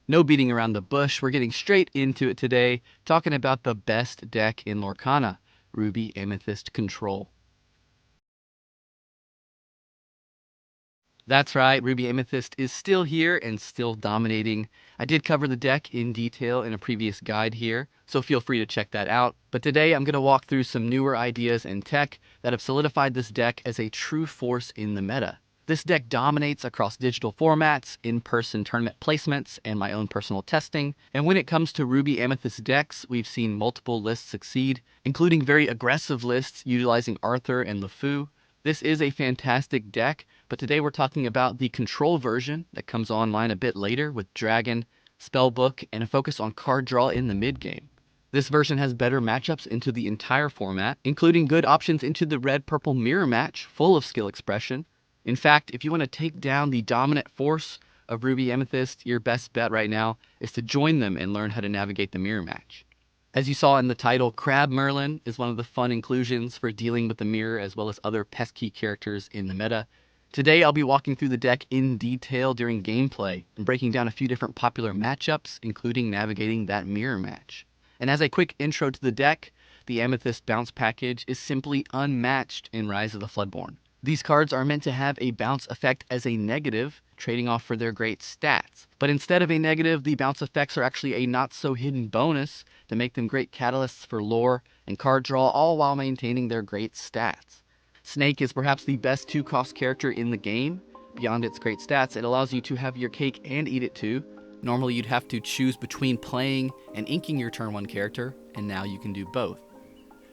No beating around the bush, we're getting straight into it today, talking about the best deck in Lorcana, Ruby Amethyst Control. That's right, Ruby Amethyst is still here and still dominating. I did cover the deck in detail in a previous guide here, so feel free to check that out. But today I'm going to walk through some newer ideas and tech that have solidified this deck as a true force in the meta. This deck dominates across digital formats, in-person tournament placements, and my own personal testing. And when it comes to Ruby Amethyst decks, we've seen multiple lists succeed, including very aggressive lists utilizing Arthur and LeFou. This is a fantastic deck, but today we're talking about the control version that comes online a bit later with Dragon, Spellbook, and a focus on card draw in the mid-game. This version has better matchups into the entire format, including good options into the red-purple mirror match, full of skill expression. In fact, if you want to take down the dominant force of Ruby Amethyst, your best bet right now is to join them and learn how to navigate the mirror match. As you saw in the title, Crab Merlin is one of the fun inclusions for dealing with the mirror as well as other pesky characters in the meta. Today I'll be walking through the deck in detail during gameplay and breaking down a few different popular matchups, including navigating that mirror match. And as a quick intro to the deck, the Amethyst Bounce package is simply unmatched in Rise of the Floodborn. These cards are meant to have a bounce effect as a negative, trading off for their great stats. But instead of a negative, the bounce effects are actually a not-so-hidden bonus to make them great catalysts for lore and card draw, all while maintaining their great stats. Snake is perhaps the best 2-cost character in the game. Beyond its great stats, it allows you to have your cake and eat it too. Normally you'd have to choose between playing and inking your turn 1 character, and now you can do both.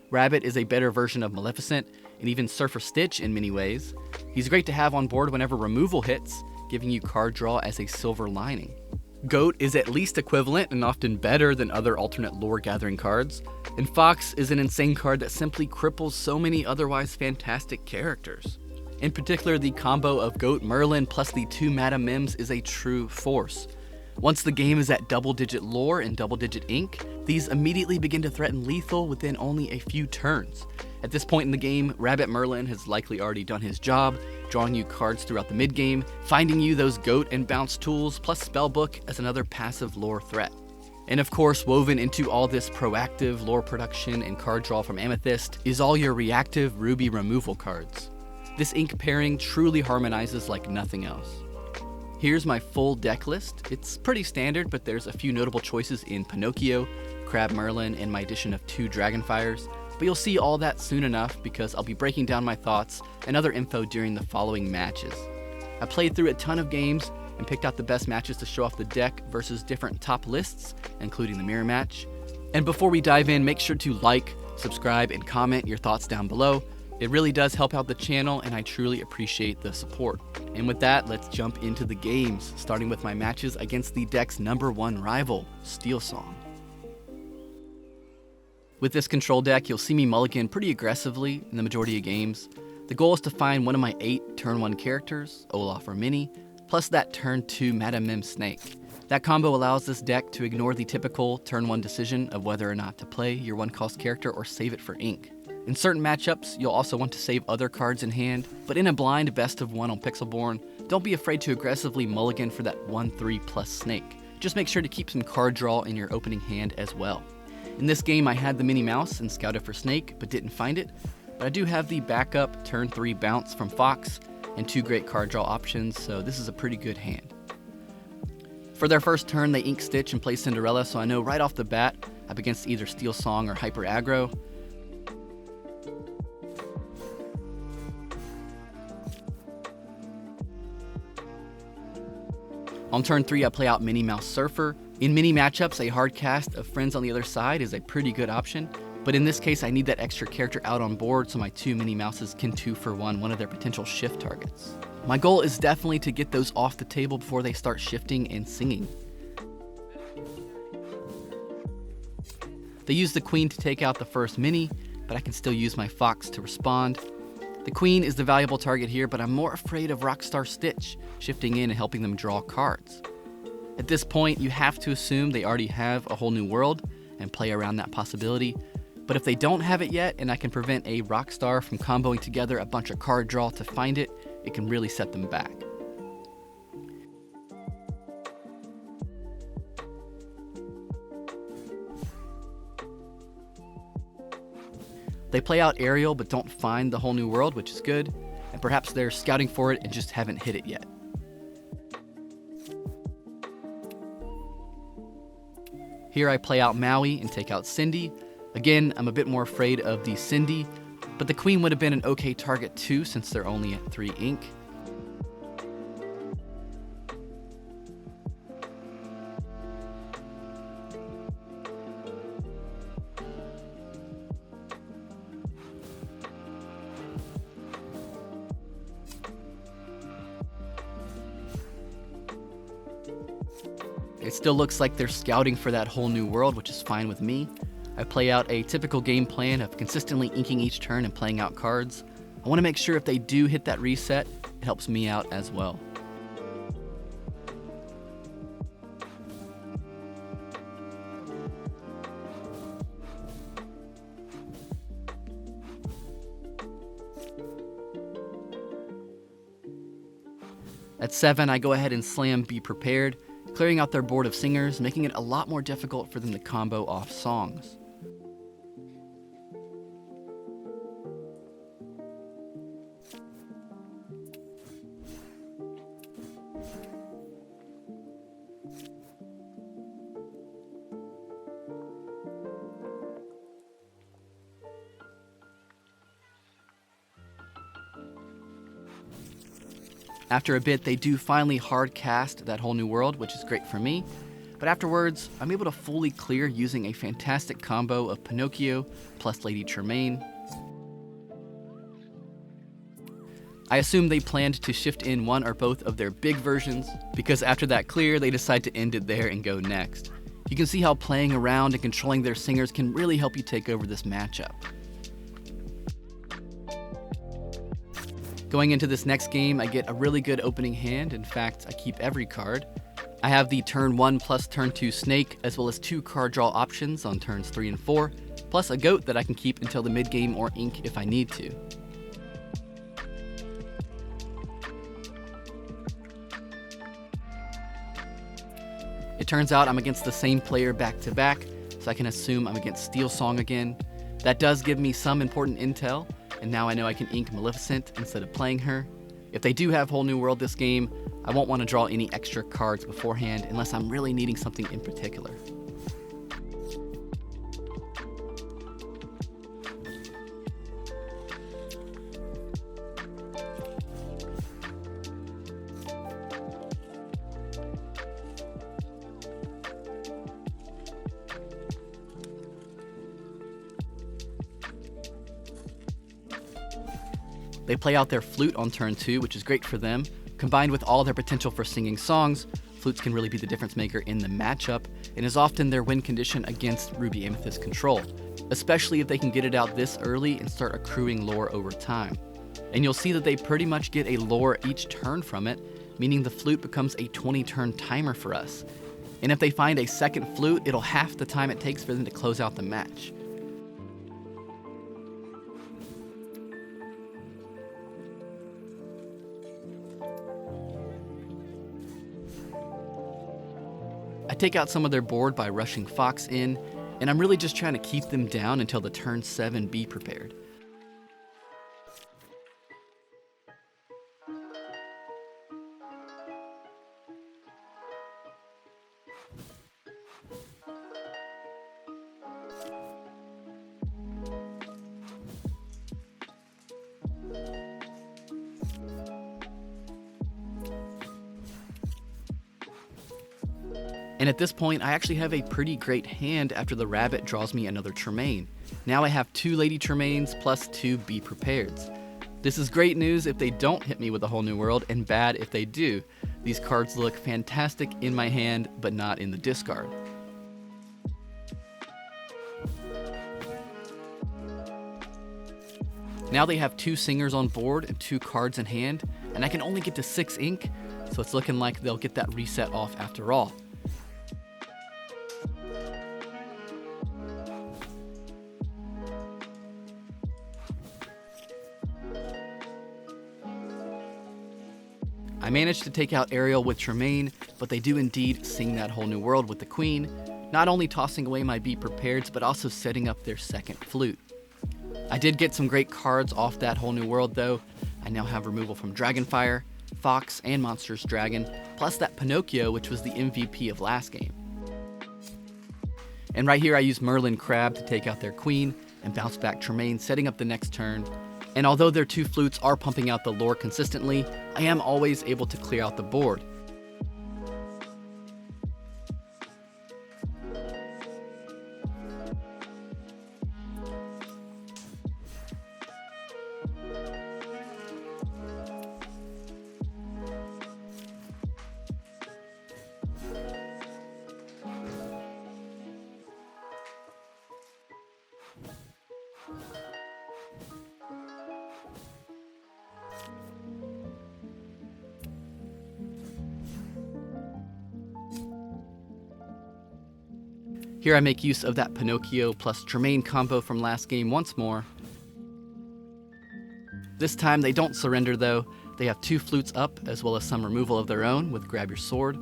Rabbit is a better version of Maleficent, and even Surfer Stitch in many ways. He's great to have on board whenever removal hits, giving you card draw as a silver lining. Goat is at least equivalent and often better than other alternate lore gathering cards, and Fox is an insane card that simply cripples so many otherwise fantastic characters. In particular, the combo of Goat Merlin plus the 2 Madam Mims is a true force. Once the game is at double-digit lore and double-digit ink, these immediately begin to threaten lethal within only a few turns. At this point in the game, Rabbit Merlin has likely already done his job, drawing you cards throughout the mid-game, finding you those Goat and Bounce tools, plus Spellbook as another passive lore threat. And of course, woven into all this proactive lore production and card draw from Amethyst is all your reactive Ruby removal cards. This ink pairing truly harmonizes like nothing else. Here's my full deck list. It's pretty standard, but there's a few notable choices in Pinocchio, Crab Merlin, and my addition of 2 Dragonfires. But you'll see all that soon enough because I'll be breaking down my thoughts and other info during the following matches. I played through a ton of games and picked out the best matches to show off the deck versus different top lists, including the mirror match. And before we dive in, make sure to like, subscribe, and comment your thoughts down below. It really does help out the channel, and I truly appreciate the support. And with that, let's jump into the games, starting with my matches against the deck's #1 rival, Steelsong. With this control deck, you'll see me mulligan pretty aggressively in the majority of games. The goal is to find one of my 8 turn 1 characters, Olaf or Minnie, plus that turn 2 Madam Mim Snake. That combo allows this deck to ignore the typical turn 1 decision of whether or not to play your 1-cost character or save it for ink. In certain matchups, you'll also want to save other cards in hand, but in a blind best of 1 on Pixelborn, don't be afraid to aggressively mulligan for that 1/3 plus Snake. Just make sure to keep some card draw in your opening hand as well. In this game, I had the Minnie Mouse and scouted for Snake, but didn't find it. But I do have the backup turn 3 Bounce from Fox and 2 great card draw options, so this is a pretty good hand. For their first turn, they ink Stitch and play Cinderella, so I know right off the bat, up against either Steelsong or Hyper Aggro. On turn 3, I play out Minnie Mouse Surfer. In mini matchups, a hard cast of Friends on the other side is a pretty good option, but in this case, I need that extra character out on board so my 2 Minnie Mouses can 2-for-1 one of their potential shift targets. My goal is definitely to get those off the table before they start shifting and singing. They use the Queen to take out the first Minnie, but I can still use my Fox to respond. The Queen is the valuable target here, but I'm more afraid of Rockstar Stitch shifting in and helping them draw cards. At this point, you have to assume they already have a whole new world and play around that possibility. But if they don't have it yet, and I can prevent a Rockstar from comboing together a bunch of card draw to find it, it can really set them back. They play out Aerial but don't find the whole new world, which is good, and perhaps they're scouting for it and just haven't hit it yet. Here I play out Maui and take out Cindy. Again, I'm a bit more afraid of the Cindy, but the Queen would have been an okay target too since they're only at 3 ink. It still looks like they're scouting for that whole new world, which is fine with me. I play out a typical game plan of consistently inking each turn and playing out cards. I want to make sure if they do hit that reset, it helps me out as well. At 7, I go ahead and slam Be Prepared, clearing out their board of singers, making it a lot more difficult for them to combo off songs. After a bit, they do finally hard cast that whole new world, which is great for me. But afterwards, I'm able to fully clear using a fantastic combo of Pinocchio plus Lady Tremaine. I assume they planned to shift in one or both of their big versions, because after that clear, they decide to end it there and go next. You can see how playing around and controlling their singers can really help you take over this matchup. Going into this next game, I get a really good opening hand. In fact, I keep every card. I have the turn 1 plus turn 2 snake, as well as 2 card draw options on turns 3 and 4, plus a goat that I can keep until the mid-game or ink if I need to. It turns out I'm against the same player back to back, so I can assume I'm against Steelsong again. That does give me some important intel, and now I know I can ink Maleficent instead of playing her. If they do have Whole New World this game, I won't want to draw any extra cards beforehand unless I'm really needing something in particular. They play out their flute on turn 2, which is great for them. Combined with all their potential for singing songs, flutes can really be the difference maker in the matchup, and is often their win condition against Ruby Amethyst Control, especially if they can get it out this early and start accruing lore over time. And you'll see that they pretty much get a lore each turn from it, meaning the flute becomes a 20-turn timer for us. And if they find a second flute, it'll half the time it takes for them to close out the match. I take out some of their board by rushing Fox in, and I'm really just trying to keep them down until the turn 7 Be Prepared. And at this point, I actually have a pretty great hand after the rabbit draws me another Tremaine. Now I have 2 Lady Tremaines plus 2 Be Prepareds. This is great news if they don't hit me with a Whole New World, and bad if they do. These cards look fantastic in my hand, but not in the discard. Now they have 2 singers on board and 2 cards in hand, and I can only get to 6 ink, so it's looking like they'll get that reset off after all. I managed to take out Ariel with Tremaine, but they do indeed sing that Whole New World with the Queen, not only tossing away my Be Prepareds, but also setting up their second flute. I did get some great cards off that whole new world though. I now have removal from Dragonfire, Fox, and Monstrous Dragon, plus that Pinocchio, which was the MVP of last game. And right here I use Merlin Crab to take out their queen and bounce back Tremaine, setting up the next turn. And although their 2 flutes are pumping out the lore consistently, I am always able to clear out the board. Here I make use of that Pinocchio plus Tremaine combo from last game once more. This time they don't surrender though. They have 2 flutes up as well as some removal of their own with Grab Your Sword.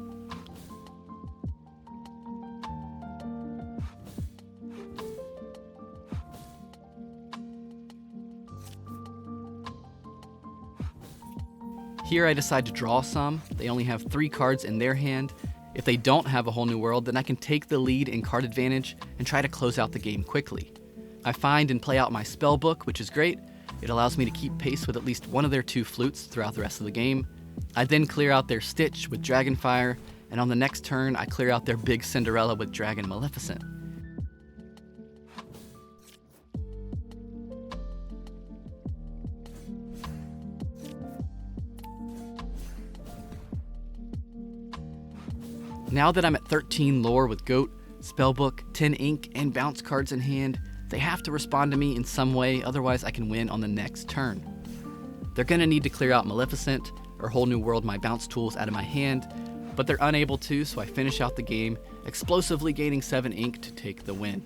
Here I decide to draw some. They only have 3 cards in their hand. If they don't have a whole new world, then I can take the lead in card advantage and try to close out the game quickly. I find and play out my spell book, which is great. It allows me to keep pace with at least one of their 2 flutes throughout the rest of the game. I then clear out their Stitch with Dragonfire, and on the next turn I clear out their big Cinderella with Dragon Maleficent. Now that I'm at 13 lore with Goat, Spellbook, 10 ink, and bounce cards in hand, they have to respond to me in some way, otherwise I can win on the next turn. They're gonna need to clear out Maleficent, or Whole New World my bounce tools out of my hand, but they're unable to, so I finish out the game, explosively gaining 7 ink to take the win.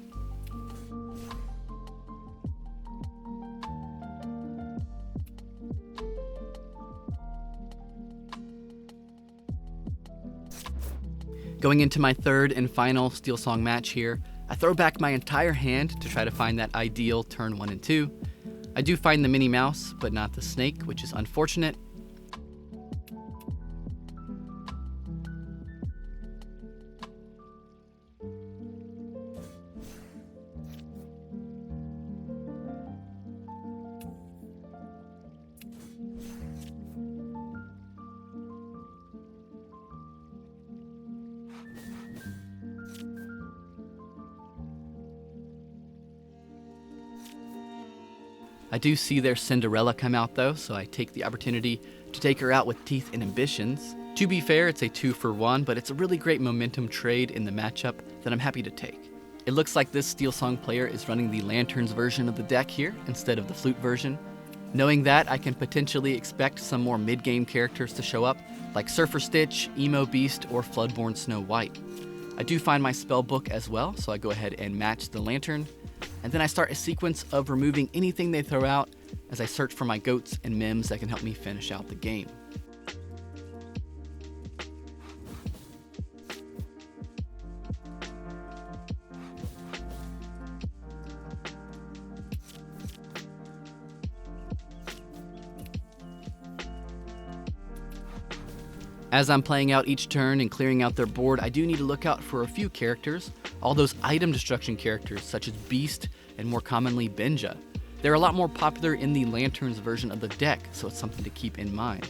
Going into my 3rd and final Steelsong match here, I throw back my entire hand to try to find that ideal turn 1 and 2. I do find the Minnie Mouse, but not the snake, which is unfortunate. I do see their Cinderella come out though, so I take the opportunity to take her out with Teeth and Ambitions. To be fair, it's a 2-for-1, but it's a really great momentum trade in the matchup that I'm happy to take. It looks like this Steelsong player is running the Lanterns version of the deck here instead of the Flute version. Knowing that, I can potentially expect some more mid-game characters to show up, like Surfer Stitch, Emo Beast, or Floodborn Snow White. I do find my spell book as well, so I go ahead and match the Lantern. And then I start a sequence of removing anything they throw out as I search for my goats and mims that can help me finish out the game. As I'm playing out each turn and clearing out their board, I do need to look out for a few characters, all those item destruction characters such as Beast and more commonly Benja. They're a lot more popular in the Lanterns version of the deck, so it's something to keep in mind.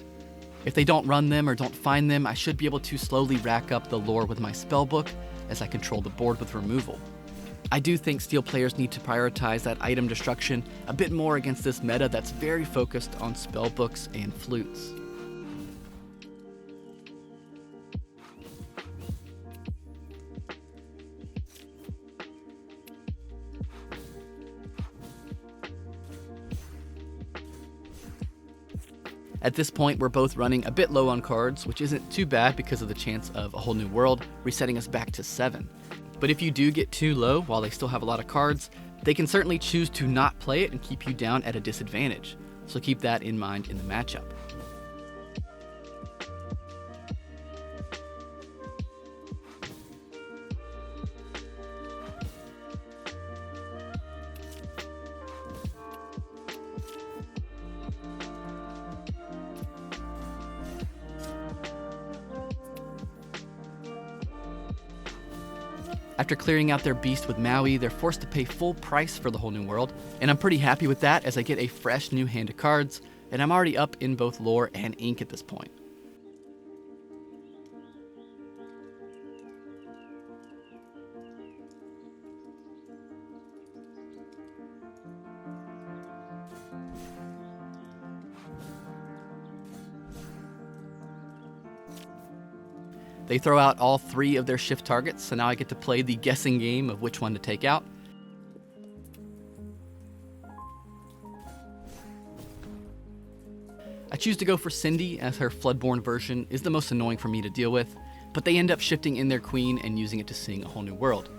If they don't run them or don't find them, I should be able to slowly rack up the lore with my spellbook as I control the board with removal. I do think Steel players need to prioritize that item destruction a bit more against this meta that's very focused on spellbooks and flutes. At this point, we're both running a bit low on cards, which isn't too bad because of the chance of a whole new world resetting us back to 7. But if you do get too low while they still have a lot of cards, they can certainly choose to not play it and keep you down at a disadvantage. So keep that in mind in the matchup. After clearing out their beast with Maui, they're forced to pay full price for the whole new world, and I'm pretty happy with that as I get a fresh new hand of cards, and I'm already up in both lore and ink at this point. They throw out all 3 of their shift targets, so now I get to play the guessing game of which one to take out. I choose to go for Cindy, as her Floodborn version is the most annoying for me to deal with, but they end up shifting in their queen and using it to sing a whole new world.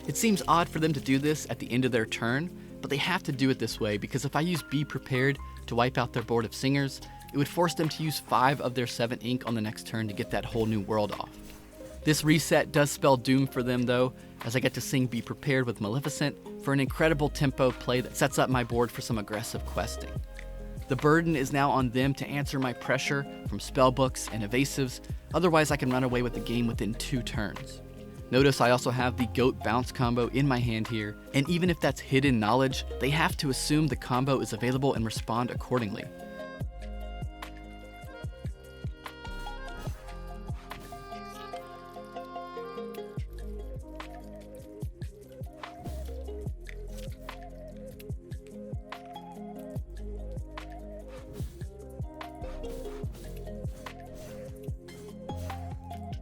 It seems odd for them to do this at the end of their turn, but they have to do it this way because if I use Be Prepared to wipe out their board of singers, it would force them to use 5 of their 7 ink on the next turn to get that whole new world off. This reset does spell doom for them though, as I get to sing Be Prepared with Maleficent for an incredible tempo play that sets up my board for some aggressive questing. The burden is now on them to answer my pressure from spellbooks and evasives, otherwise I can run away with the game within 2 turns. Notice I also have the Goat Bounce combo in my hand here, and even if that's hidden knowledge, they have to assume the combo is available and respond accordingly.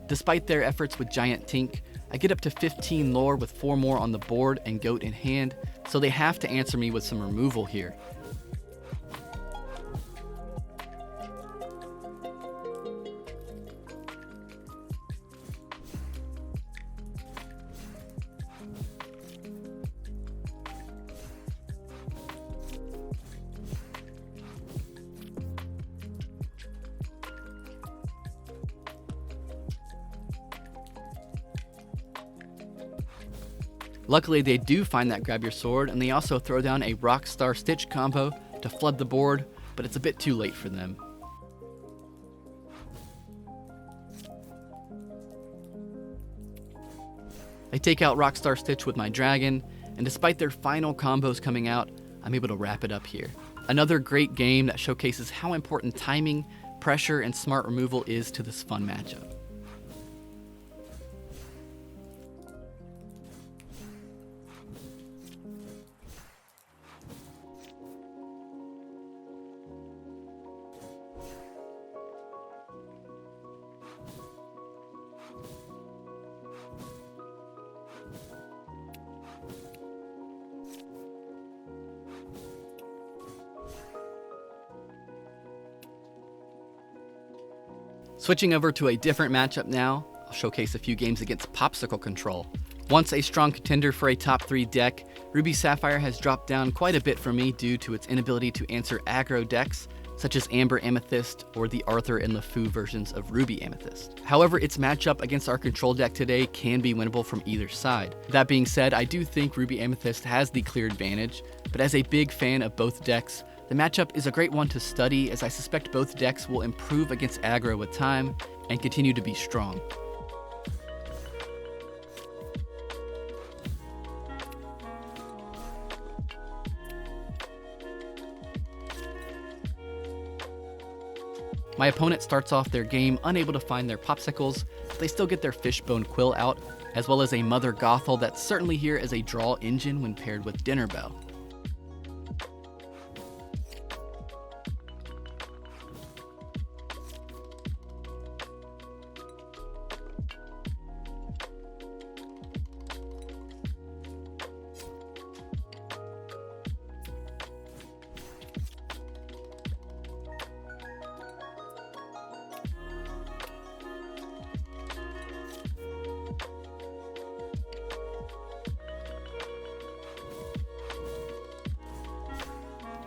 Despite their efforts with Giant Tink, I get up to 15 lore with 4 more on the board and Goat in hand, so they have to answer me with some removal here. Luckily, they do find that Grab Your Sword, and they also throw down a Rockstar Stitch combo to flood the board, but it's a bit too late for them. I take out Rockstar Stitch with my dragon, and despite their final combos coming out, I'm able to wrap it up here. Another great game that showcases how important timing, pressure, and smart removal is to this fun matchup. Switching over to a different matchup now, I'll showcase a few games against Pawpsicle Control. Once a strong contender for a top 3 deck, Ruby Sapphire has dropped down quite a bit for me due to its inability to answer aggro decks, such as Amber Amethyst or the Arthur and LeFou versions of Ruby Amethyst. However, its matchup against our control deck today can be winnable from either side. That being said, I do think Ruby Amethyst has the clear advantage, but as a big fan of both decks, the matchup is a great one to study, as I suspect both decks will improve against aggro with time and continue to be strong. My opponent starts off their game unable to find their Pawpsicles, but they still get their Fishbone Quill out, as well as a Mother Gothel that's certainly here as a draw engine when paired with Dinner Bell.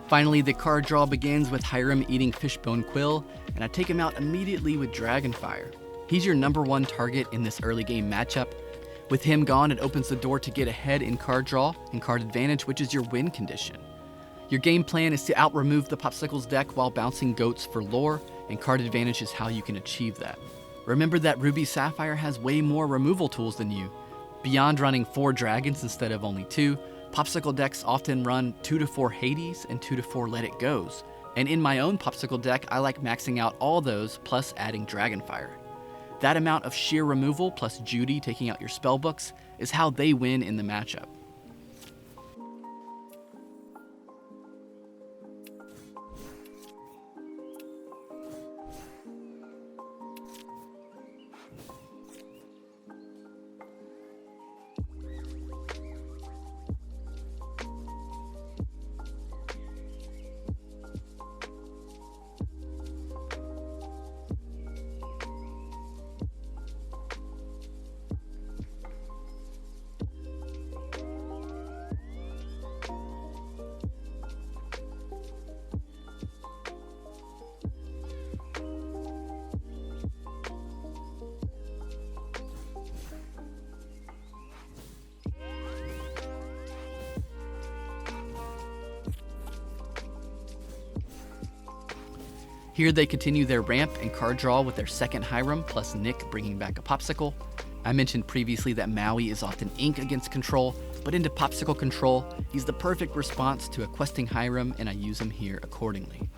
Finally, the card draw begins with Hiram eating Fishbone Quill, and I take him out immediately with Dragonfire. He's your #1 target in this early game matchup. With him gone, it opens the door to get ahead in card draw and card advantage, which is your win condition. Your game plan is to out-remove the Pawpsicles deck while bouncing goats for lore, and card advantage is how you can achieve that. Remember that Ruby Sapphire has way more removal tools than you. Beyond running 4 dragons instead of only 2, Pawpsicle decks often run 2 to 4 Hades and 2 to 4 Let It Goes. And in my own Pawpsicle deck, I like maxing out all those plus adding Dragonfire. That amount of sheer removal plus Judy taking out your spellbooks is how they win in the matchup. Here they continue their ramp and card draw with their second Hiram plus Nick bringing back a Pawpsicle. I mentioned previously that Maui is often ink against control, but into Pawpsicle control, he's the perfect response to a questing Hiram, and I use him here accordingly.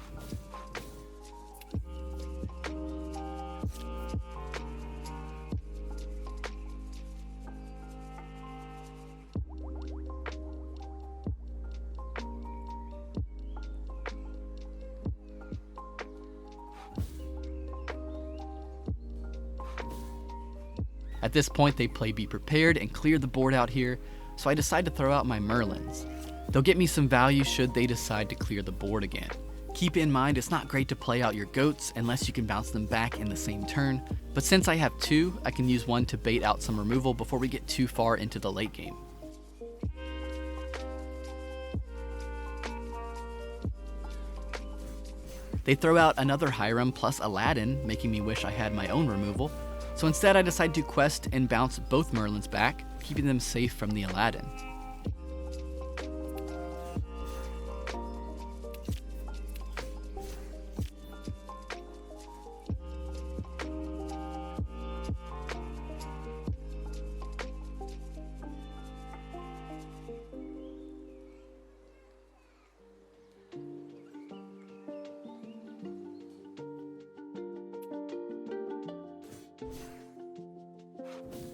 At this point, they play Be Prepared and clear the board out here, so I decide to throw out my Merlins. They'll get me some value should they decide to clear the board again. Keep in mind, it's not great to play out your goats unless you can bounce them back in the same turn, but since I have 2, I can use 1 to bait out some removal before we get too far into the late game. They throw out another Hiram plus Aladdin, making me wish I had my own removal. So instead I decide to quest and bounce both Merlins back, keeping them safe from the Aladdin.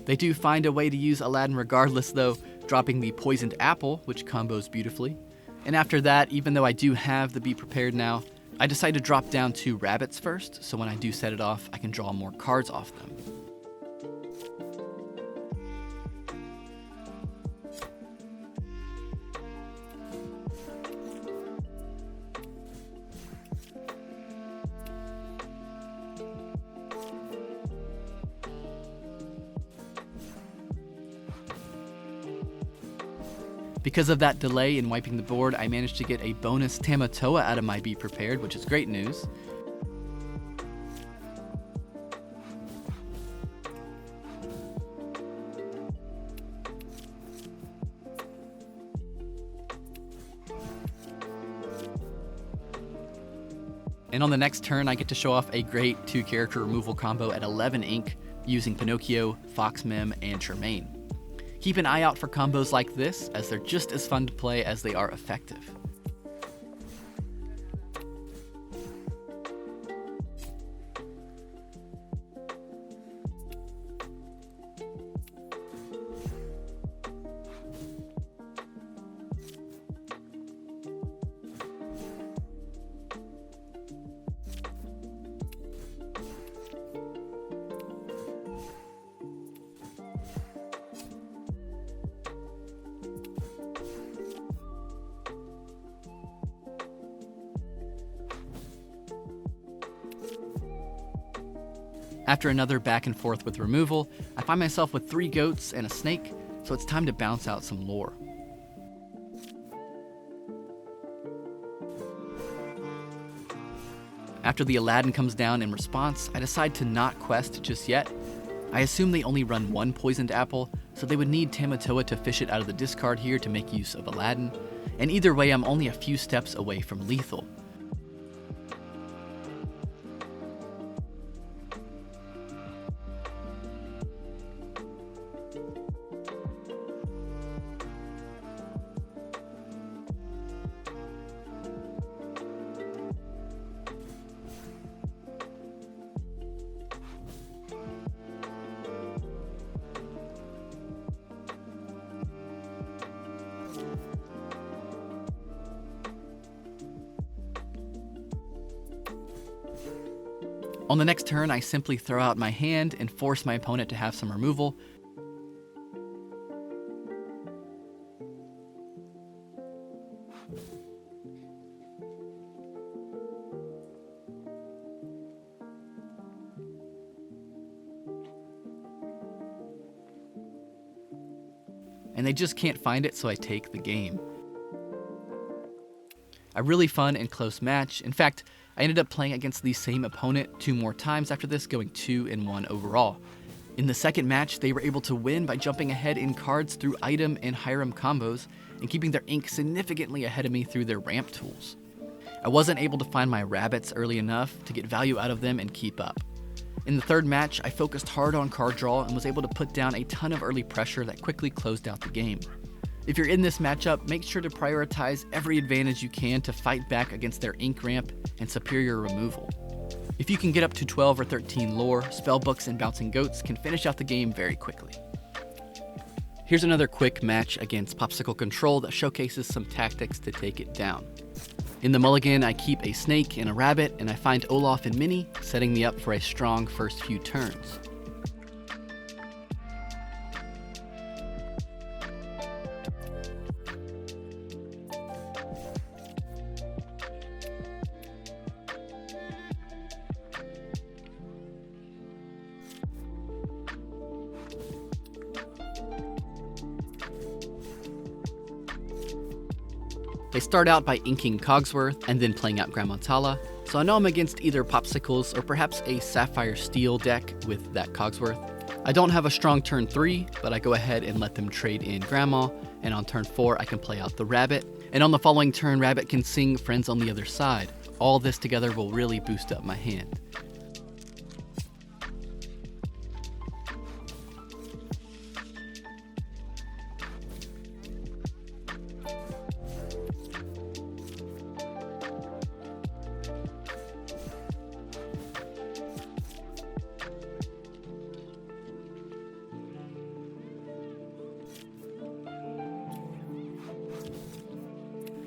They do find a way to use Aladdin regardless though, dropping the Poisoned Apple, which combos beautifully. And after that, even though I do have the Be Prepared now, I decide to drop down 2 rabbits first, so when I do set it off, I can draw more cards off them. Because of that delay in wiping the board, I managed to get a bonus Tamatoa out of my Be Prepared, which is great news. And on the next turn, I get to show off a great 2-character removal combo at 11 ink using Pinocchio, Foxmem, and Tremaine. Keep an eye out for combos like this, as they're just as fun to play as they are effective. After another back and forth with removal, I find myself with 3 goats and a snake, so it's time to bounce out some lore. After the Aladdin comes down in response, I decide to not quest just yet. I assume they only run one poisoned apple, so they would need Tamatoa to fish it out of the discard here to make use of Aladdin, and either way I'm only a few steps away from lethal. On the next turn, I simply throw out my hand and force my opponent to have some removal. And they just can't find it, so I take the game. A really fun and close match. In fact, I ended up playing against the same opponent 2 more times after this, going 2-1 overall. In the second match, they were able to win by jumping ahead in cards through item and Hiram combos, and keeping their ink significantly ahead of me through their ramp tools. I wasn't able to find my rabbits early enough to get value out of them and keep up. In the third match, I focused hard on card draw and was able to put down a ton of early pressure that quickly closed out the game. If you're in this matchup, make sure to prioritize every advantage you can to fight back against their ink ramp and superior removal. If you can get up to 12 or 13 lore, spellbooks and bouncing goats can finish out the game very quickly. Here's another quick match against Pawpsicle Control that showcases some tactics to take it down. In the mulligan, I keep a snake and a rabbit, and I find Olaf and Minnie, setting me up for a strong first few turns. They start out by inking Cogsworth and then playing out Grandma Tala, so I know I'm against either Pawpsicles or perhaps a Sapphire Steel deck with that Cogsworth. I don't have a strong turn 3, but I go ahead and let them trade in Grandma, and on turn 4 I can play out the Rabbit, and on the following turn Rabbit can sing Friends on the Other Side. All this together will really boost up my hand.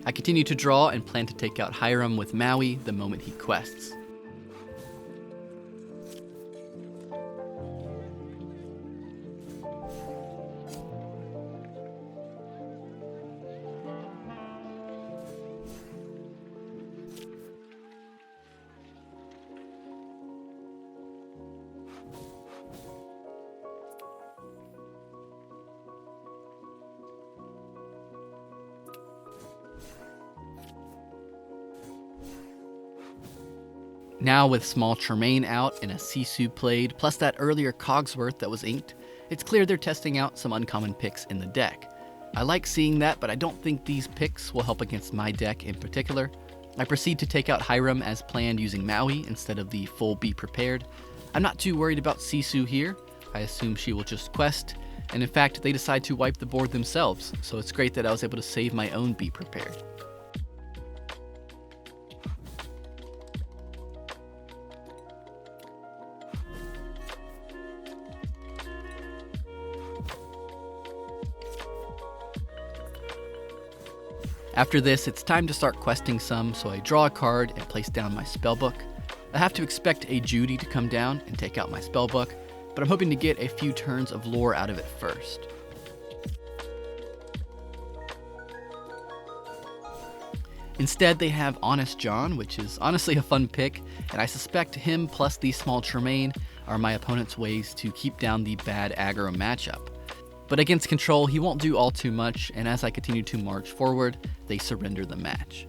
I continue to draw and plan to take out Hiram with Maui the moment he quests. Now with small Tremaine out and a Sisu played, plus that earlier Cogsworth that was inked, it's clear they're testing out some uncommon picks in the deck. I like seeing that, but I don't think these picks will help against my deck in particular. I proceed to take out Hiram as planned using Maui instead of the full Be Prepared. I'm not too worried about Sisu here. I assume she will just quest, and in fact they decide to wipe the board themselves, so it's great that I was able to save my own Be Prepared. After this, it's time to start questing some, so I draw a card and place down my spellbook. I have to expect a Judy to come down and take out my spellbook, but I'm hoping to get a few turns of lore out of it first. Instead, they have Honest John, which is honestly a fun pick, and I suspect him plus the small Tremaine are my opponent's ways to keep down the bad aggro matchup. But against Control, he won't do all too much, and as I continue to march forward, they surrender the match.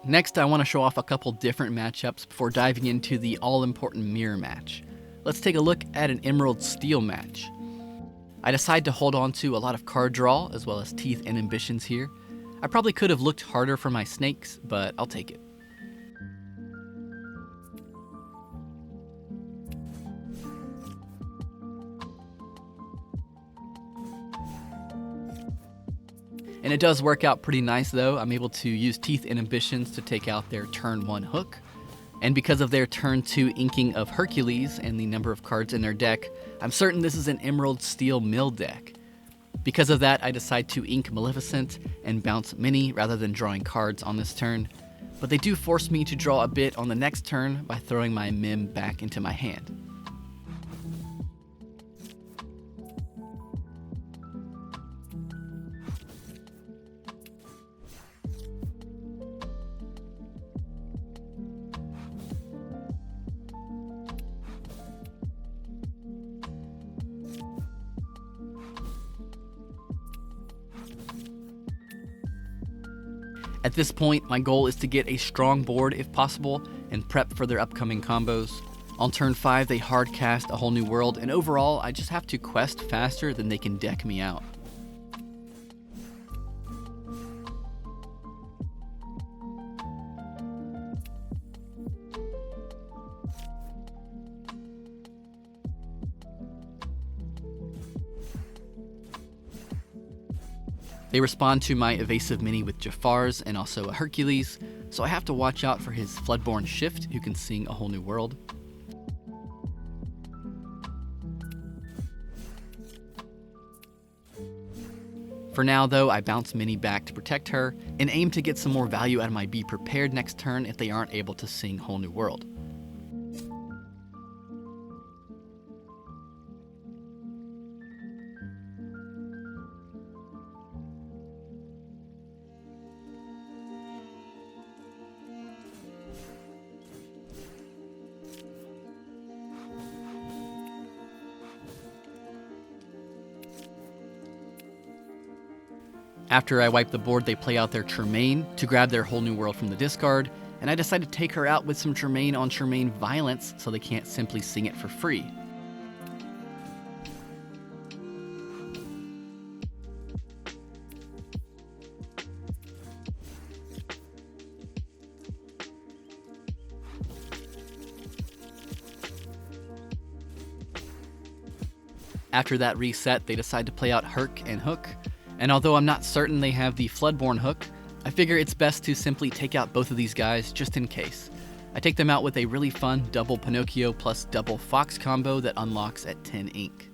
Next, I want to show off a couple different matchups before diving into the all-important mirror match. Let's take a look at an Emerald Steel match. I decide to hold on to a lot of card draw as well as teeth and ambitions here. I probably could have looked harder for my snakes, but I'll take it. And it does work out pretty nice though. I'm able to use teeth and ambitions to take out their turn 1 hook. And because of their turn 2 inking of Hercules and the number of cards in their deck, I'm certain this is an Emerald Steel mill deck. Because of that, I decide to ink Maleficent and bounce Mini rather than drawing cards on this turn. But they do force me to draw a bit on the next turn by throwing my Mim back into my hand. At this point, my goal is to get a strong board if possible and prep for their upcoming combos. On turn 5, they hard cast a whole new world, and overall, I just have to quest faster than they can deck me out. They respond to my evasive Mini with Jafar's and also a Hercules, so I have to watch out for his Floodborn Shift, who can sing a whole new world. For now though, I bounce Mini back to protect her, and aim to get some more value out of my Be Prepared next turn if they aren't able to sing whole new world. After I wipe the board, they play out their Tremaine to grab their whole new world from the discard, and I decide to take her out with some Tremaine on Tremaine violence so they can't simply sing it for free. After that reset, they decide to play out Herc and Hook. And although I'm not certain they have the Floodborn hook, I figure it's best to simply take out both of these guys just in case. I take them out with a really fun double Pinocchio plus double Fox combo that unlocks at 10 ink.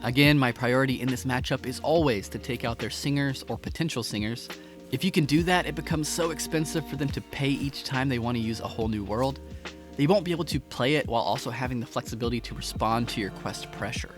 Again, my priority in this matchup is always to take out their singers or potential singers. If you can do that, it becomes so expensive for them to pay each time they want to use a whole new world. They won't be able to play it while also having the flexibility to respond to your quest pressure.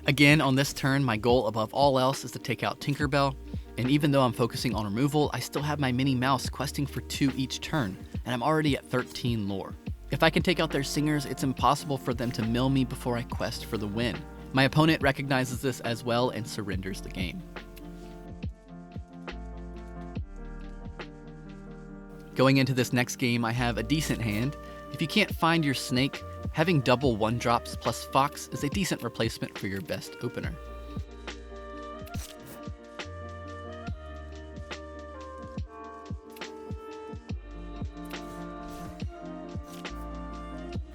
Again, on this turn, my goal above all else is to take out Tinkerbell, and even though I'm focusing on removal, I still have my Minnie Mouse questing for 2 each turn, and I'm already at 13 lore. If I can take out their singers, it's impossible for them to mill me before I quest for the win. My opponent recognizes this as well and surrenders the game. Going into this next game, I have a decent hand. If you can't find your snake, having double 1-drops plus Fox is a decent replacement for your best opener.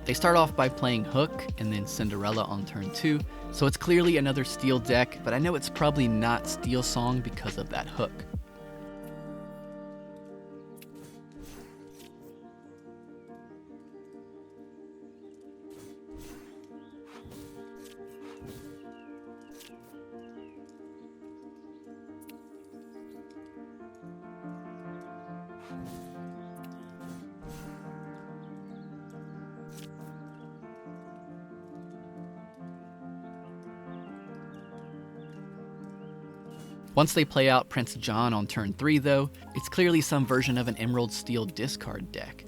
They start off by playing Hook and then Cinderella on turn 2, so it's clearly another Steel deck, but I know it's probably not Steelsong because of that Hook. Once they play out Prince John on turn 3 though, it's clearly some version of an Emerald Steel discard deck.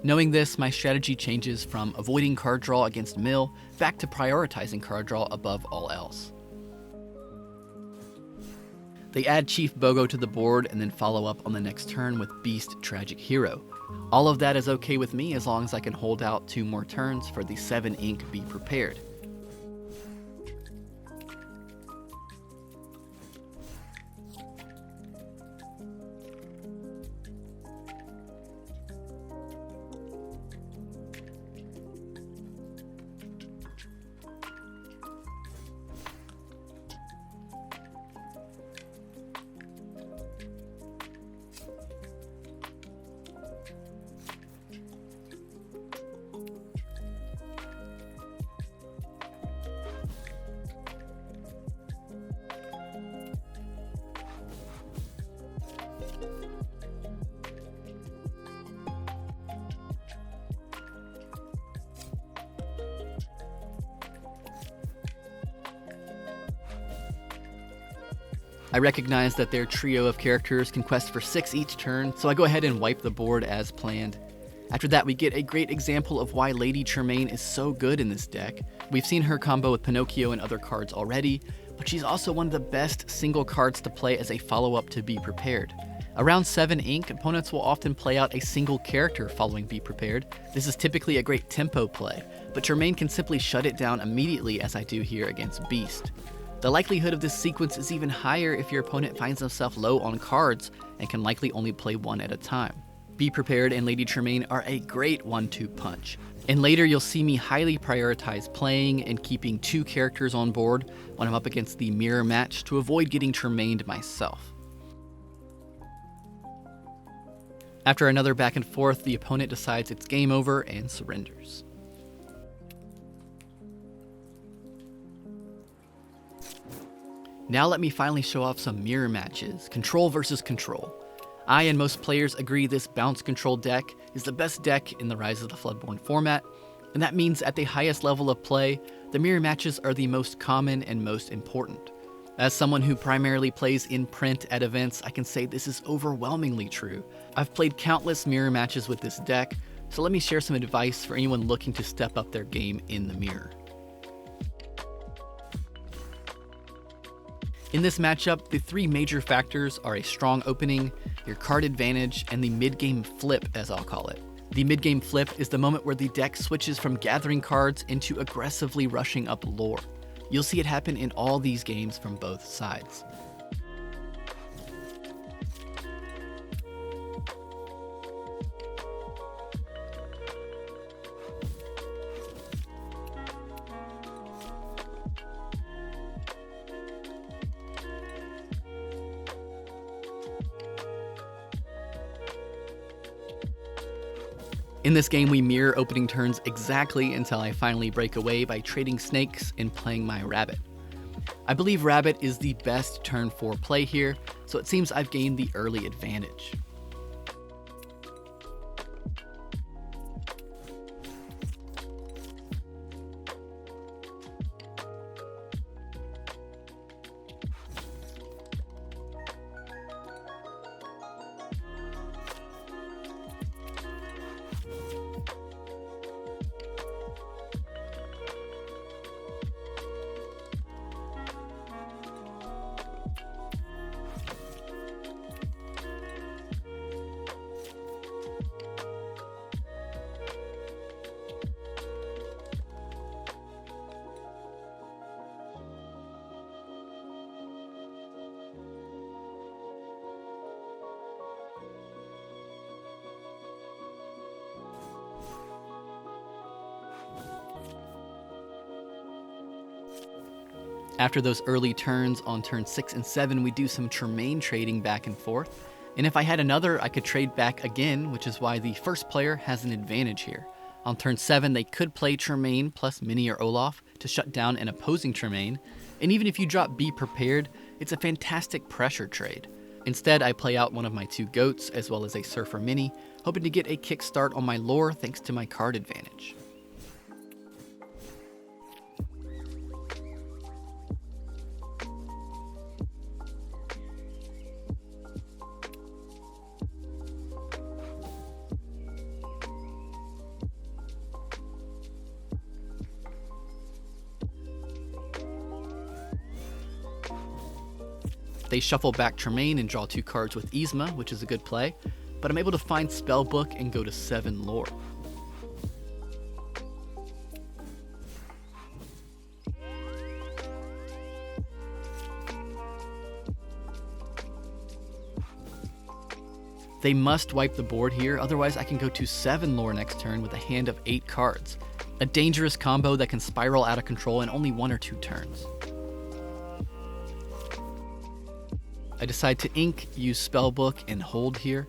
Knowing this, my strategy changes from avoiding card draw against mill back to prioritizing card draw above all else. They add Chief Bogo to the board and then follow up on the next turn with Beast Tragic Hero. All of that is okay with me as long as I can hold out 2 more turns for the 7 ink Be Prepared. I recognize that their trio of characters can quest for 6 each turn, so I go ahead and wipe the board as planned. After that, we get a great example of why Lady Tremaine is so good in this deck. We've seen her combo with Pinocchio and other cards already, but she's also one of the best single cards to play as a follow-up to Be Prepared. Around 7 ink, opponents will often play out a single character following Be Prepared. This is typically a great tempo play, but Tremaine can simply shut it down immediately as I do here against Beast. The likelihood of this sequence is even higher if your opponent finds himself low on cards and can likely only play one at a time. Be Prepared and Lady Tremaine are a great 1-2 punch, and later you'll see me highly prioritize playing and keeping 2 characters on board when I'm up against the mirror match to avoid getting Tremained myself. After another back and forth, the opponent decides it's game over and surrenders. Now let me finally show off some mirror matches, control versus control. I and most players agree this Bounce Control deck is the best deck in the Rise of the Floodborn format, and that means at the highest level of play, the mirror matches are the most common and most important. As someone who primarily plays in print at events, I can say this is overwhelmingly true. I've played countless mirror matches with this deck, so let me share some advice for anyone looking to step up their game in the mirror. In this matchup, the 3 major factors are a strong opening, your card advantage, and the mid-game flip, as I'll call it. The mid-game flip is the moment where the deck switches from gathering cards into aggressively rushing up lore. You'll see it happen in all these games from both sides. In this game, we mirror opening turns exactly until I finally break away by trading snakes and playing my rabbit. I believe rabbit is the best turn 4 play here, so it seems I've gained the early advantage. After those early turns on turn 6 and 7, we do some Tremaine trading back and forth. And if I had another, I could trade back again, which is why the first player has an advantage here. On turn 7, they could play Tremaine plus Minnie or Olaf to shut down an opposing Tremaine. And even if you drop Be Prepared, it's a fantastic pressure trade. Instead, I play out one of my 2 goats as well as a Surfer Minnie, hoping to get a kickstart on my lore thanks to my card advantage. They shuffle back Tremaine and draw 2 cards with Yzma, which is a good play, but I'm able to find Spellbook and go to 7 lore. They must wipe the board here, otherwise I can go to 7 lore next turn with a hand of 8 cards. A dangerous combo that can spiral out of control in only 1 or 2 turns. I decide to ink, use Spellbook, and hold here.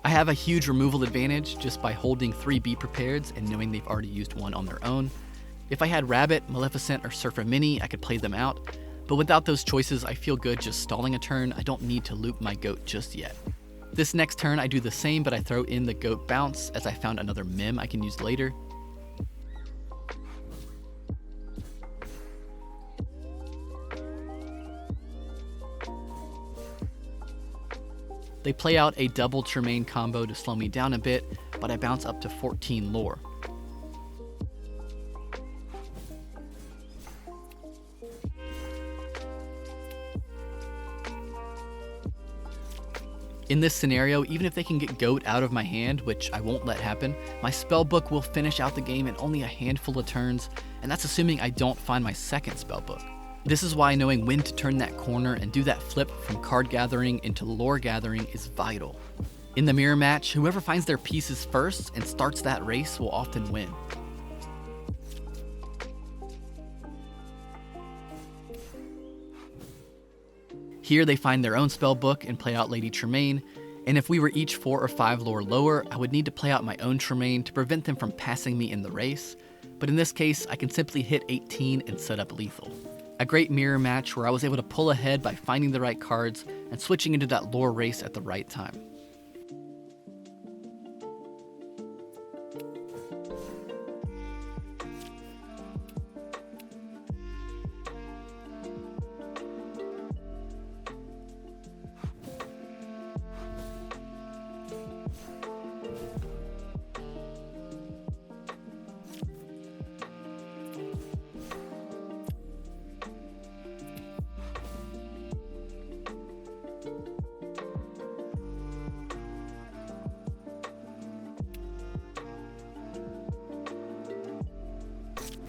I have a huge removal advantage just by holding 3 Be Prepareds and knowing they've already used 1 on their own. If I had Rabbit, Maleficent, or Surfer Mini, I could play them out, but without those choices I feel good just stalling a turn. I don't need to loop my goat just yet. This next turn I do the same, but I throw in the goat bounce as I found another Mim I can use later. They play out a double Tremaine combo to slow me down a bit, but I bounce up to 14 lore. In this scenario, even if they can get Goat out of my hand, which I won't let happen, my Spellbook will finish out the game in only a handful of turns, and that's assuming I don't find my second Spellbook. This is why knowing when to turn that corner and do that flip from card gathering into lore gathering is vital. In the mirror match, whoever finds their pieces first and starts that race will often win. Here they find their own Spellbook and play out Lady Tremaine, and if we were each 4 or 5 lore lower, I would need to play out my own Tremaine to prevent them from passing me in the race, but in this case, I can simply hit 18 and set up lethal. A great mirror match where I was able to pull ahead by finding the right cards and switching into that lore race at the right time.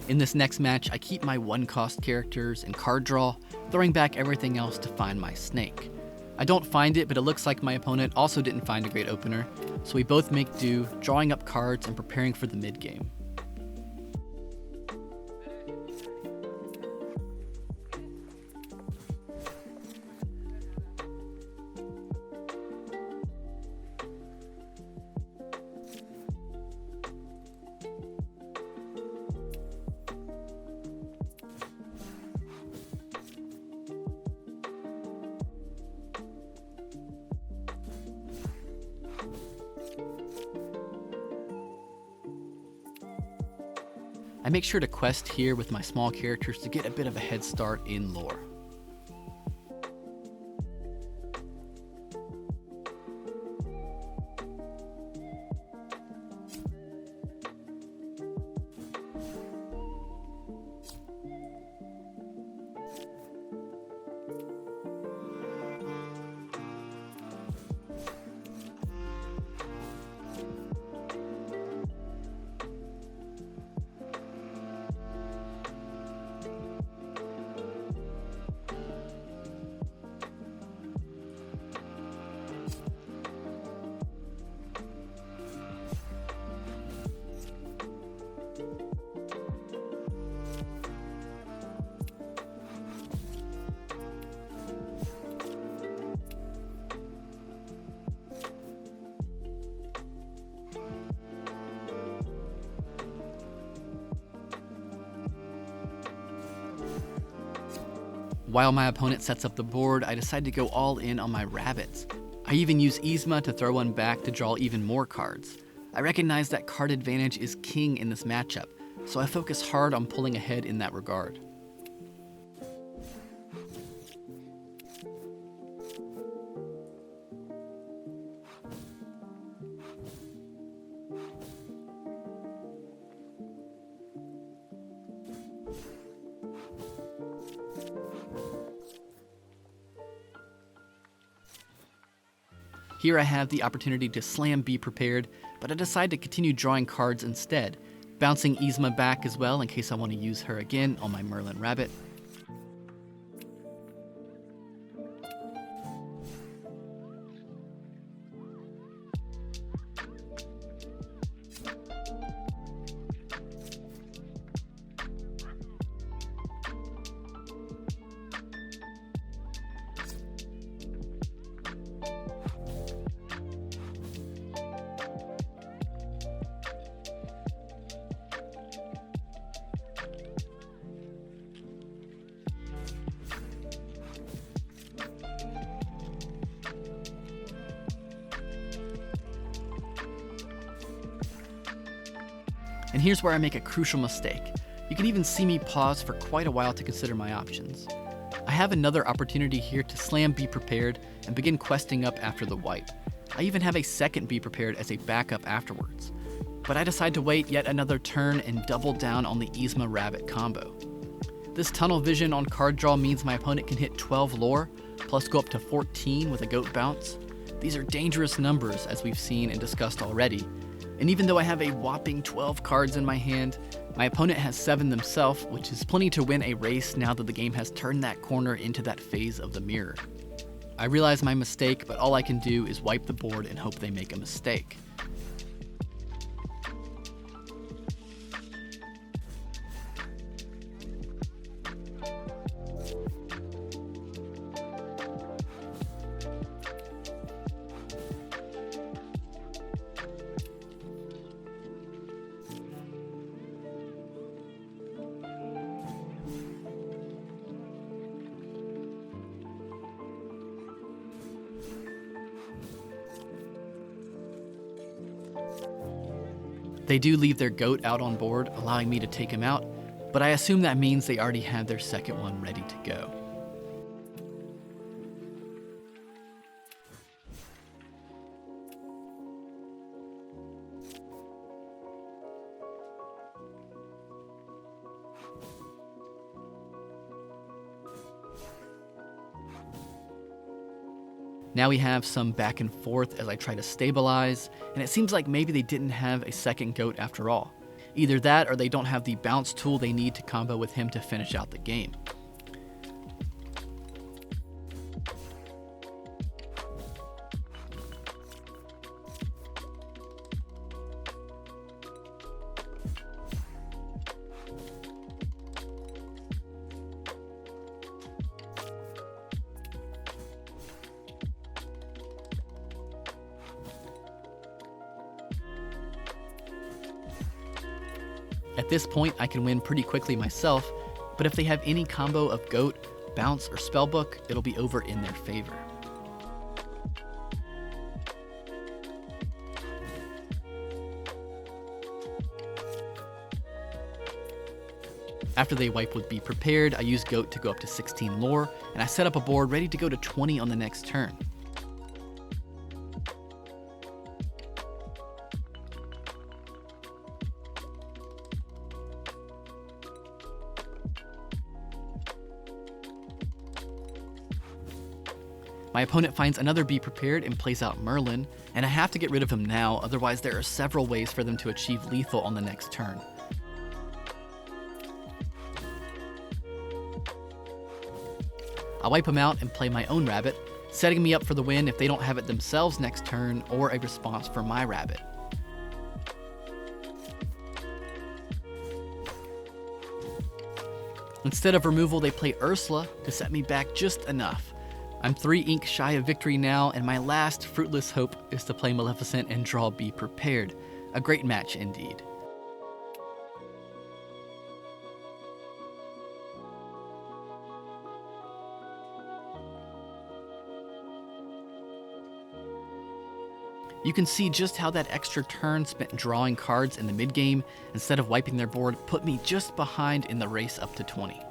In this next match, I keep my 1-cost characters and card draw, throwing back everything else to find my snake. I don't find it, but it looks like my opponent also didn't find a great opener, so we both make do, drawing up cards and preparing for the mid-game. I make sure to quest here with my small characters to get a bit of a head start in lore. While my opponent sets up the board, I decide to go all in on my rabbits. I even use Yzma to throw one back to draw even more cards. I recognize that card advantage is king in this matchup, so I focus hard on pulling ahead in that regard. Here I have the opportunity to slam Be Prepared, but I decide to continue drawing cards instead, bouncing Yzma back as well in case I want to use her again on my Merlin Rabbit. And here's where I make a crucial mistake. You can even see me pause for quite a while to consider my options. I have another opportunity here to slam Be Prepared and begin questing up after the wipe. I even have a second Be Prepared as a backup afterwards. But I decide to wait yet another turn and double down on the Yzma Rabbit combo. This tunnel vision on card draw means my opponent can hit 12 lore, plus go up to 14 with a goat bounce. These are dangerous numbers as we've seen and discussed already. And even though I have a whopping 12 cards in my hand, my opponent has 7 themselves, which is plenty to win a race now that the game has turned that corner into that phase of the mirror. I realize my mistake, but all I can do is wipe the board and hope they make a mistake. They do leave their goat out on board, allowing me to take him out, but I assume that means they already have their second one ready to go. Now we have some back and forth as I try to stabilize, and it seems like maybe they didn't have a second goat after all. Either that or they don't have the bounce tool they need to combo with him to finish out the game. At this point, I can win pretty quickly myself, but if they have any combo of goat, bounce, or spellbook, it'll be over in their favor. After they wipe with Be Prepared, I use goat to go up to 16 lore, and I set up a board ready to go to 20 on the next turn. My opponent finds another Be Prepared and plays out Merlin, and I have to get rid of him now, otherwise there are several ways for them to achieve lethal on the next turn. I wipe him out and play my own rabbit, setting me up for the win if they don't have it themselves next turn or a response for my rabbit. Instead of removal, they play Ursula to set me back just enough. I'm 3 ink shy of victory now, and my last fruitless hope is to play Maleficent and draw Be Prepared. A great match indeed. You can see just how that extra turn spent drawing cards in the mid-game instead of wiping their board put me just behind in the race up to 20.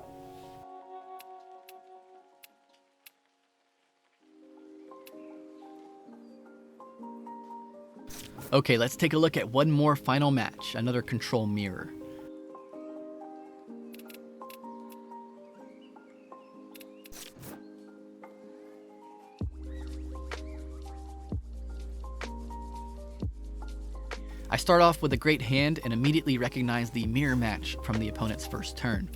Okay, let's take a look at one more final match, another control mirror. I start off with a great hand and immediately recognize the mirror match from the opponent's first turn.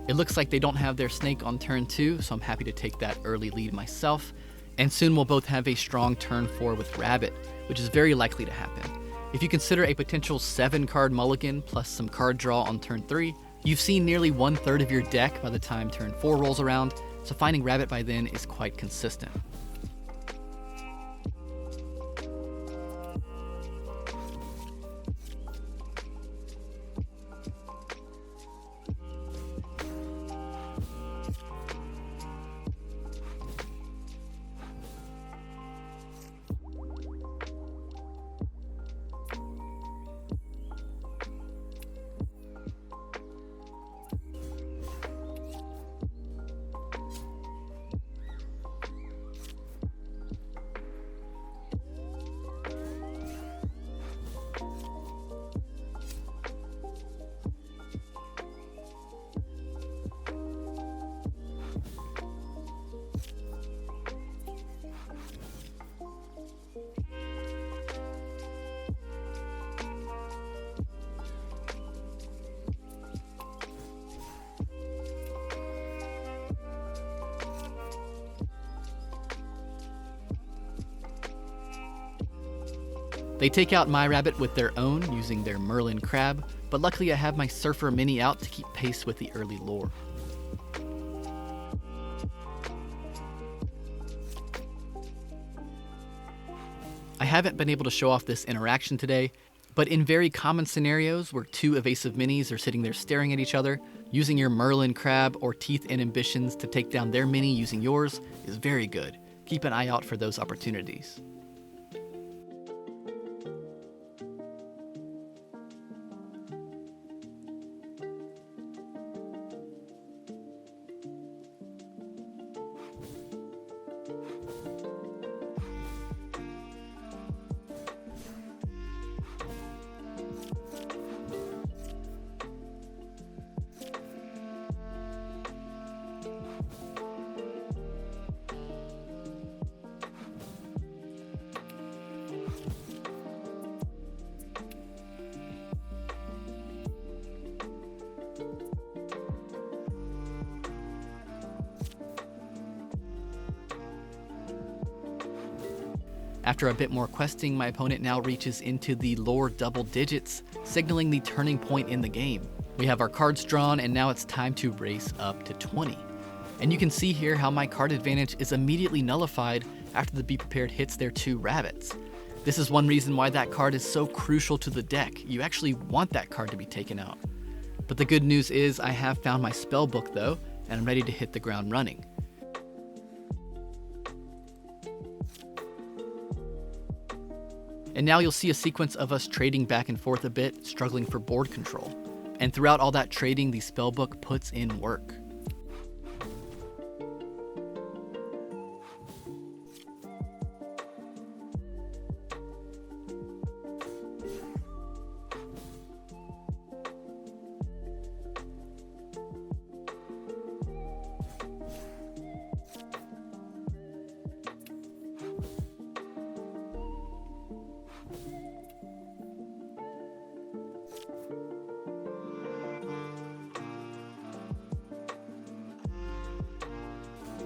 It looks like they don't have their snake on turn 2, so I'm happy to take that early lead myself. And soon we'll both have a strong turn 4 with Rabbit, which is very likely to happen. If you consider a potential 7-card mulligan plus some card draw on turn 3, you've seen nearly 1/3 of your deck by the time turn 4 rolls around, so finding Rabbit by then is quite consistent. They take out my Rabbit with their own, using their Merlin Crab, but luckily I have my Surfer Mini out to keep pace with the early lore. I haven't been able to show off this interaction today, but in very common scenarios where 2 evasive minis are sitting there staring at each other, using your Merlin Crab or Teeth and Ambitions to take down their mini using yours is very good. Keep an eye out for those opportunities. After a bit more questing, my opponent now reaches into the lore double digits, signaling the turning point in the game. We have our cards drawn, and now it's time to race up to 20. And you can see here how my card advantage is immediately nullified after the Be Prepared hits their 2 rabbits. This is one reason why that card is so crucial to the deck. You actually want that card to be taken out. But the good news is I have found my spell book though, and I'm ready to hit the ground running. And now you'll see a sequence of us trading back and forth a bit, struggling for board control. And throughout all that trading, the spellbook puts in work.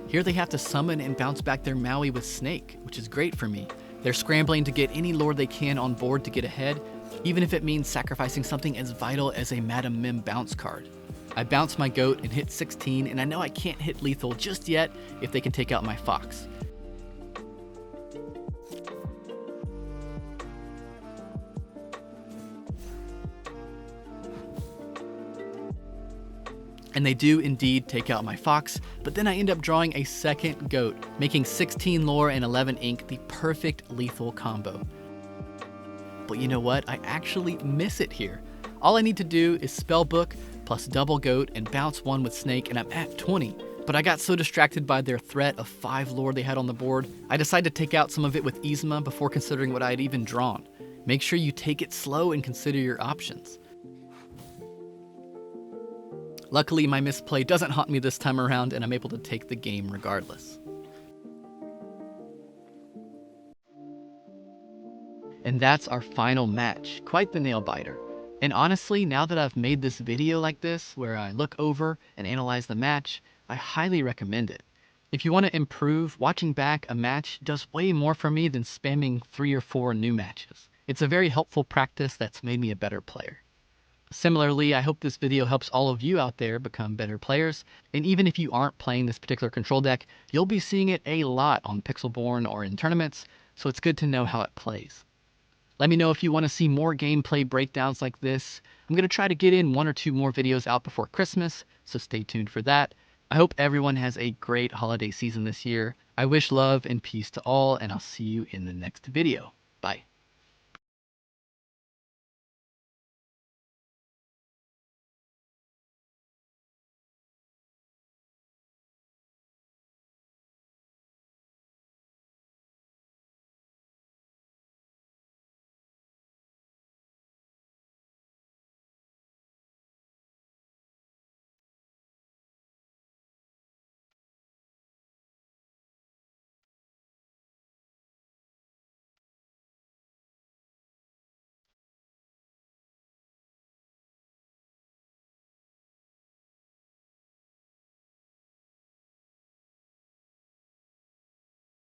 Here they have to summon and bounce back their Maui with Snake, which is great for me. They're scrambling to get any lore they can on board to get ahead, even if it means sacrificing something as vital as a Madam Mim bounce card. I bounce my goat and hit 16, and I know I can't hit lethal just yet if they can take out my fox. And they do indeed take out my fox, but then I end up drawing a second goat, making 16 lore and 11 ink the perfect lethal combo. But you know what? I actually miss it here. All I need to do is spellbook plus double goat and bounce 1 with Snake, and I'm at 20. But I got so distracted by their threat of 5 lore they had on the board, I decided to take out some of it with Yzma before considering what I had even drawn. Make sure you take it slow and consider your options. Luckily, my misplay doesn't haunt me this time around, and I'm able to take the game regardless. And that's our final match. Quite the nail biter. And honestly, now that I've made this video like this, where I look over and analyze the match, I highly recommend it. If you want to improve, watching back a match does way more for me than spamming 3 or 4 new matches. It's a very helpful practice that's made me a better player. Similarly, I hope this video helps all of you out there become better players, and even if you aren't playing this particular control deck, you'll be seeing it a lot on Pixelborn or in tournaments, so it's good to know how it plays. Let me know if you want to see more gameplay breakdowns like this. I'm going to try to get in 1 or 2 more videos out before Christmas, so stay tuned for that. I hope everyone has a great holiday season this year. I wish love and peace to all, and I'll see you in the next video. Bye.